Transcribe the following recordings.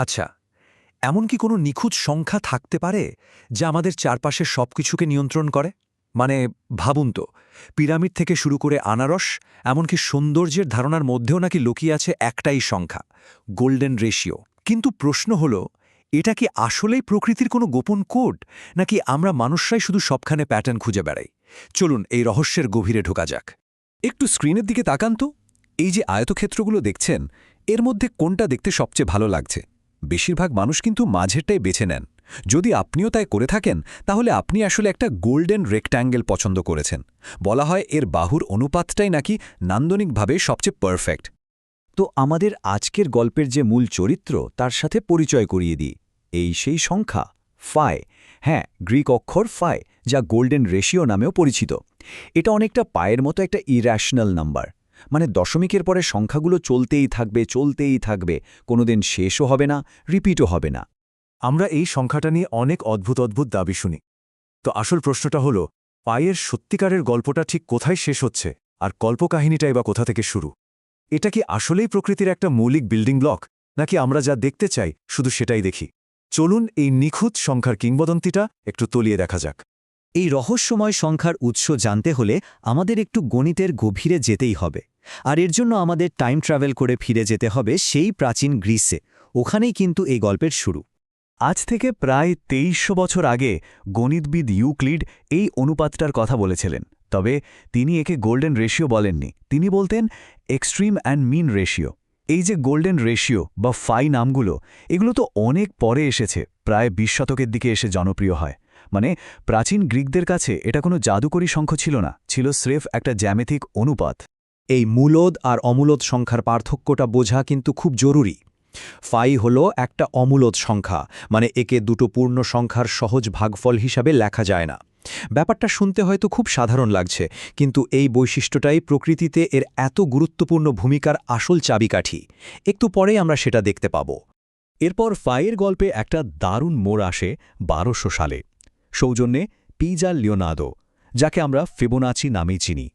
আচ্ছা, এমন কি কোনো নিখুঁত সংখ্যা থাকতে পারে যা আমাদের চারপাশের সবকিছুকে নিয়ন্ত্রণ করে? মানে ভাবুন তো, পিরামিড থেকে শুরু করে আনারস, এমনকি সৌন্দর্যের ধারণার মধ্যেও নাকি লুকিয়ে আছে একটাই সংখ্যা, গোল্ডেন রেশিও। কিন্তু প্রশ্ন হল, এটা কি আসলেই প্রকৃতির কোনো গোপন কোড, নাকি আমরা মানুষরাই শুধু সবখানে প্যাটার্ন খুঁজে বেড়াই? চলুন এই রহস্যের গভীরে ঢোকা যাক। একটু স্ক্রিনের দিকে তাকান তো। এই যে আয়তক্ষেত্রগুলো দেখছেন, এর মধ্যে কোনটা দেখতে সবচেয়ে ভালো লাগছে? বেশিরভাগ মানুষ কিন্তু মাঝেরটাই বেছে নেন। যদি আপনিও তাই করে থাকেন, তাহলে আপনি আসলে একটা গোল্ডেন রেক্ট্যাঙ্গেল পছন্দ করেছেন। বলা হয় এর বাহুর অনুপাতটাই নাকি নান্দনিকভাবে সবচেয়ে পারফেক্ট। তো আমাদের আজকের গল্পের যে মূল চরিত্র তার সাথে পরিচয় করিয়ে দিই। এই সেই সংখ্যা ফাই। হ্যাঁ, গ্রিক অক্ষর ফাই, যা গোল্ডেন রেশিও নামেও পরিচিত। এটা অনেকটা পায়ের মতো একটা ইর্যাশনাল নাম্বার। মানে দশমিকের পরে সংখ্যাগুলো চলতেই থাকবে, কোনোদিন শেষও হবে না, রিপিটও হবে না। আমরা এই সংখ্যাটা নিয়ে অনেক অদ্ভুত অদ্ভুত দাবি শুনি। তো আসল প্রশ্নটা হলো, পায়ের সত্যিকারের গল্পটা ঠিক কোথায় শেষ হচ্ছে, আর কল্পকাহিনীটাই বা কোথা থেকে শুরু? এটা কি আসলেই প্রকৃতির একটা মৌলিক বিল্ডিং ব্লক, নাকি আমরা যা দেখতে চাই শুধু সেটাই দেখি? চলুন এই নিখুঁত সংখ্যার কিংবদন্তিটা একটু তলিয়ে দেখা যাক। এই রহস্যময় সংখ্যার উৎস জানতে হলে আমাদের একটু গণিতের গভীরে যেতেই হবে। আর এর জন্য আমাদের টাইম ট্রাভেল করে ফিরে যেতে হবে সেই প্রাচীন গ্রিসে। ওখানেই কিন্তু এই গল্পের শুরু। আজ থেকে প্রায় ২৩০০ বছর আগে গণিতবিদ ইউক্লিড এই অনুপাতটার কথা বলেছিলেন। তবে তিনি একে গোল্ডেন রেশিও বলেননি, তিনি বলতেন এক্সট্রিম অ্যান্ড মিন রেশিও। এই যে গোল্ডেন রেশিও বা ফাই নামগুলো, এগুলো তো অনেক পরে এসেছে, প্রায় ২০ শতকের দিকে এসে জনপ্রিয় হয়। মানে প্রাচীন গ্রিকদের কাছে এটা কোনো জাদুকরী সংখ্যা ছিল না, ছিল স্রেফ একটা জ্যামিতিক অনুপাত। এই মূলদ আর অমূলদ সংখ্যার পার্থক্যটা বোঝা কিন্তু খুব জরুরি। ফাই হলো একটা অমূলদ সংখ্যা, মানে একে দুটো পূর্ণ সংখ্যার সহজ ভাগফল হিসাবে লেখা যায় না। ব্যাপারটা শুনতে হয়তো খুব সাধারণ লাগছে, কিন্তু এই বৈশিষ্ট্যটাই প্রকৃতিতে এর এত গুরুত্বপূর্ণ ভূমিকার আসল চাবিকাঠি। একটু পরেই আমরা সেটা দেখতে পাব। এরপর ফাইয়ের গল্পে একটা দারুণ মোড় আসে ১২০০ সালে, সৌজন্যে পিজা লিওনার্দো, যাকে আমরা ফিবোনাচি নামেই চিনি।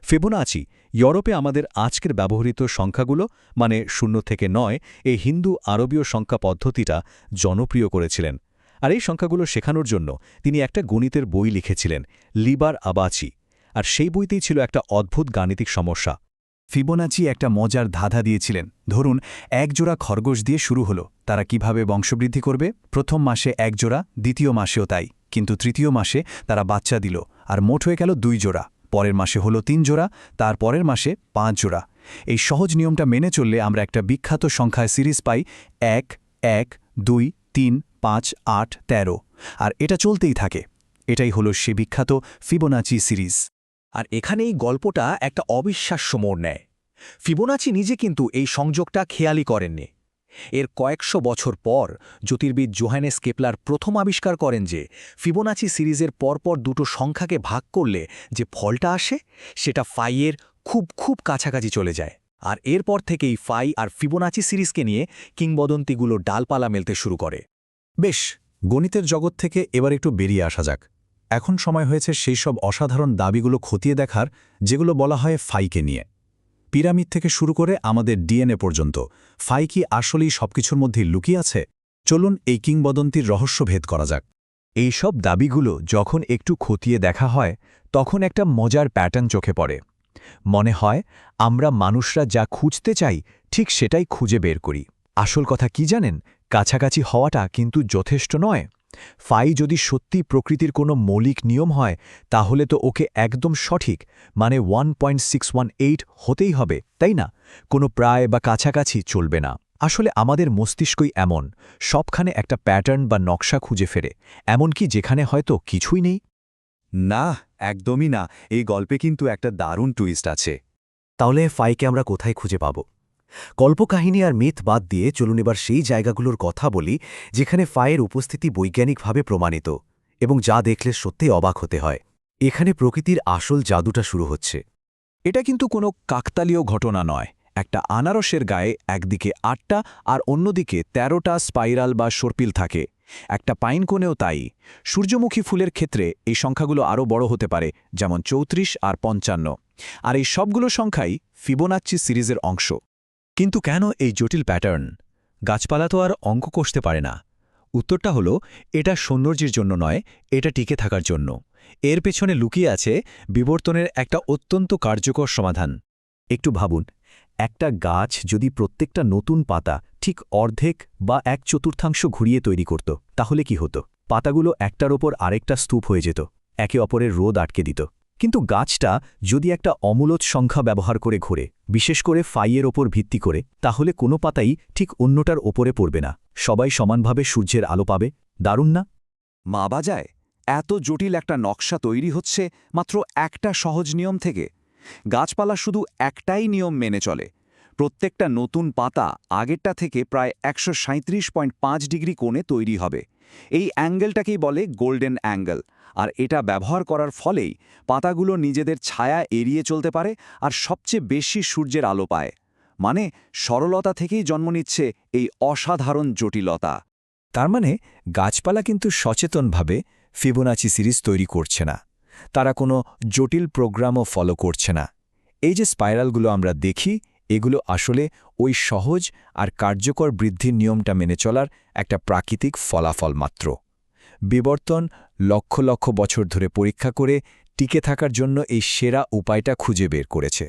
ফিবোনাচি ইউরোপে আমাদের আজকের ব্যবহৃত সংখ্যাগুলো, মানে ০ থেকে ৯, এই হিন্দু আরবীয় সংখ্যা পদ্ধতিটা জনপ্রিয় করেছিলেন। আর এই সংখ্যাগুলো শেখানোর জন্য তিনি একটা গণিতের বই লিখেছিলেন, লিবার আবাচি। আর সেই বইতেই ছিল একটা অদ্ভুত গাণিতিক সমস্যা। ফিবোনাচি একটা মজার ধাঁধা দিয়েছিলেন। ধরুন, এক জোড়া খরগোশ দিয়ে শুরু হলো, তারা কিভাবে বংশবৃদ্ধি করবে? প্রথম মাসে এক জোড়া, দ্বিতীয় মাসেও তাই, কিন্তু তৃতীয় মাসে তারা বাচ্চা দিল, আর মোট হয়ে গেল ২ জোড়া। পরের মাসে হলো ৩ জোড়া, তার পরের মাসে ৫ জোড়া। এই সহজ নিয়মটা মেনে চললে আমরা একটা বিখ্যাত সংখ্যায় সিরিজ পাই, ১, ১, ২, ৩, ৫, ৮, ১৩। আর এটা চলতেই থাকে। এটাই হলো সে বিখ্যাত ফিবোনাচি সিরিজ। আর এখানেই গল্পটা একটা অবিশ্বাস্য মোড় নেয়। ফিবোনাচি নিজে কিন্তু এই সংযোগটা খেয়ালই করেননি। এর কয়েকশো বছর পর জ্যোতির্বিদ জোহানেস কেপলার প্রথম আবিষ্কার করেন যে ফিবোনাচি সিরিজের পরপর দুটো সংখ্যাকে ভাগ করলে যে ফলটা আসে সেটা ফাইয়ের খুব খুব কাছাকাছি চলে যায়। আর এরপর থেকেই ফাই আর ফিবোনাচি সিরিজকে নিয়ে কিংবদন্তিগুলো ডালপালা মেলতে শুরু করে। বেশ, গণিতের জগৎ থেকে এবার একটু বেরিয়ে আসা যাক। এখন সময় হয়েছে সেই সব অসাধারণ দাবিগুলো খতিয়ে দেখার, যেগুলো বলা হয় ফাইকে নিয়ে। পিরামিড থেকে শুরু করে আমাদের ডিএনএ পর্যন্ত ফাই কি আসলেই সবকিছুর মধ্যেই লুকিয়ে আছে? চলুন এই কিংবদন্তির রহস্য ভেদ করা যাক। এই সব দাবিগুলো যখন একটু খতিয়ে দেখা হয়, তখন একটা মজার প্যাটার্ন চোখে পড়ে। মনে হয় আমরা মানুষরা যা খুঁজতে চাই ঠিক সেটাই খুঁজে বের করি। আসল কথা কি জানেন? কাছাকাছি হওয়াটা কিন্তু যথেষ্ট নয়। ফাই যদি সত্যি প্রকৃতির কোনো মৌলিক নিয়ম হয়, তাহলে তো ওকে একদম সঠিক, মানে 1.618 হতেই হবে, তাই না? কোনো প্রায় বা কাছাকাছি চলবে না। আসলে আমাদের মস্তিষ্কই এমন, সবখানে একটা প্যাটার্ন বা নকশা খুঁজে ফেরে, এমনকি যেখানে হয়তো কিছুই নেই। না, একদমই না। এই গল্পে কিন্তু একটা দারুণ টুইস্ট আছে। তাহলে ফাইকে আমরা কোথায় খুঁজে পাব? কল্পকাহিনী আর মিথ বাদ দিয়ে চলুন এবার সেই জায়গাগুলোর কথা বলি যেখানে ফাইয়ের উপস্থিতি বৈজ্ঞানিকভাবে প্রমাণিত, এবং যা দেখলে সত্যিই অবাক হতে হয়। এখানে প্রকৃতির আসল জাদুটা শুরু হচ্ছে। এটা কিন্তু কোনো কাকতালীয় ঘটনা নয়। একটা আনারসের গায়ে একদিকে ৮টা আর অন্যদিকে ১৩টা স্পাইরাল বা সর্পিল থাকে। একটা পাইন কোণেও তাই। সূর্যমুখী ফুলের ক্ষেত্রে এই সংখ্যাগুলো আরও বড় হতে পারে, যেমন ৩৪ আর ৫৫। আর এই সবগুলো সংখ্যাই ফিবোনাচ্চি সিরিজের অংশ। কিন্তু কেন এই জটিল প্যাটার্ন? গাছপালা তো আর অঙ্ক কষতে পারে না। উত্তরটা হলো, এটা সৌন্দর্যের জন্য নয়, এটা টিকে থাকার জন্য। এর পেছনে লুকিয়ে আছে বিবর্তনের একটা অত্যন্ত কার্যকর সমাধান। একটু ভাবুন, একটা গাছ যদি প্রত্যেকটা নতুন পাতা ঠিক অর্ধেক বা 1/4 ঘুরিয়ে তৈরি করত, তাহলে কি হতো? পাতাগুলো একটার ওপর আরেকটা স্তূপ হয়ে যেত, একে অপরের রোদ আটকে দিত। কিন্তু গাছটা যদি একটা অমূলত সংখ্যা ব্যবহার করে ঘোরে, বিশেষ করে ফাইয়ের ওপর ভিত্তি করে, তাহলে কোনো পাতাই ঠিক অন্যটার ওপরে পড়বে না, সবাই সমানভাবে সূর্যের আলো পাবে। দারুণ না? মা বাজায় এত জটিল একটা নকশা তৈরি হচ্ছে মাত্র একটা সহজ নিয়ম থেকে। গাছপালা শুধু একটাই নিয়ম মেনে চলে, প্রত্যেকটা নতুন পাতা আগেরটা থেকে প্রায় 137.5 ডিগ্রি কোণে তৈরি হবে। এই অ্যাঙ্গেলটাকেই বলে গোল্ডেন অ্যাঙ্গেল, আর এটা ব্যবহার করার ফলেই পাতাগুলো নিজেদের ছায়া এড়িয়ে চলতে পারে আর সবচেয়ে বেশি সূর্যের আলো পায়। মানে সরলতা থেকেই জন্ম নিচ্ছে এই অসাধারণ জটিলতা। তার মানে গাছপালা কিন্তু সচেতনভাবে ফিবোনাচি সিরিজ তৈরি করছে না, তারা কোনো জটিল প্রোগ্রামও ফলো করছে না। এই যে স্পাইরালগুলো আমরা দেখি, এগুলো আসলে ওই সহজ আর কার্যকর বৃদ্ধির নিয়মটা মেনে চলার একটা প্রাকৃতিক ফলাফল মাত্র। বিবর্তন লক্ষ লক্ষ বছর ধরে পরীক্ষা করে টিকে থাকার জন্য এই সেরা উপায়টা খুঁজে বের করেছে।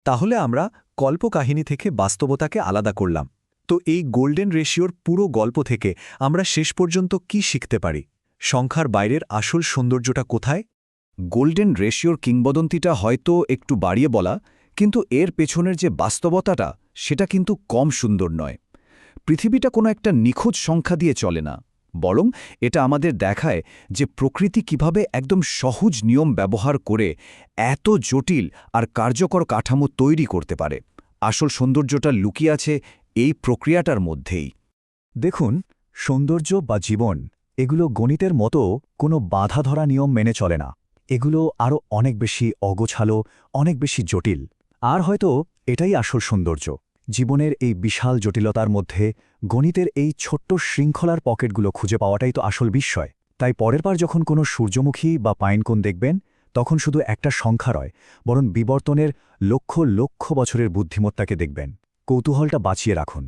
তাহলে আমরা কল্পকাহিনী থেকে বাস্তবতাকে আলাদা করলাম। তো এই গোল্ডেন রেশিওর পুরো গল্প থেকে আমরা শেষ পর্যন্ত কি শিখতে পারি? সংখ্যার বাইরের আসল সৌন্দর্যটা কোথায়? গোল্ডেন রেশিওর কিংবদন্তিটা হয়তো একটু বাড়িয়ে বলা, কিন্তু এর পেছনের যে বাস্তবতাটা সেটা কিন্তু কম সুন্দর নয়। পৃথিবীটা কোনো একটা নিখুঁত সংখ্যা দিয়ে চলে না, বরং এটা আমাদের দেখায় যে প্রকৃতি কিভাবে একদম সহজ নিয়ম ব্যবহার করে এত জটিল আর কার্যকর কাঠামো তৈরি করতে পারে। আসল সৌন্দর্যটা লুকিয়ে আছে এই প্রক্রিয়াটার মধ্যেই। দেখুন, সৌন্দর্য বা জীবন এগুলো গণিতের মতো কোনো বাধা ধরা নিয়ম মেনে চলে না। এগুলো আরও অনেক বেশি অগোছালো, অনেক বেশি জটিল। আর হয়তো এটাই আসল সৌন্দর্য। জীবনের এই বিশাল জটিলতার মধ্যে গণিতের এই ছোট্ট শৃঙ্খলার পকেটগুলো খুঁজে পাওয়াটাই তো আসল বিস্ময়। তাই পরের বার যখন কোনো সূর্যমুখী বা পাইনকোন দেখবেন, তখন শুধু একটা সংখ্যা নয়, বরং বিবর্তনের লক্ষ লক্ষ বছরের বুদ্ধিমত্তাকে দেখবেন। কৌতূহলটা বাঁচিয়ে রাখুন।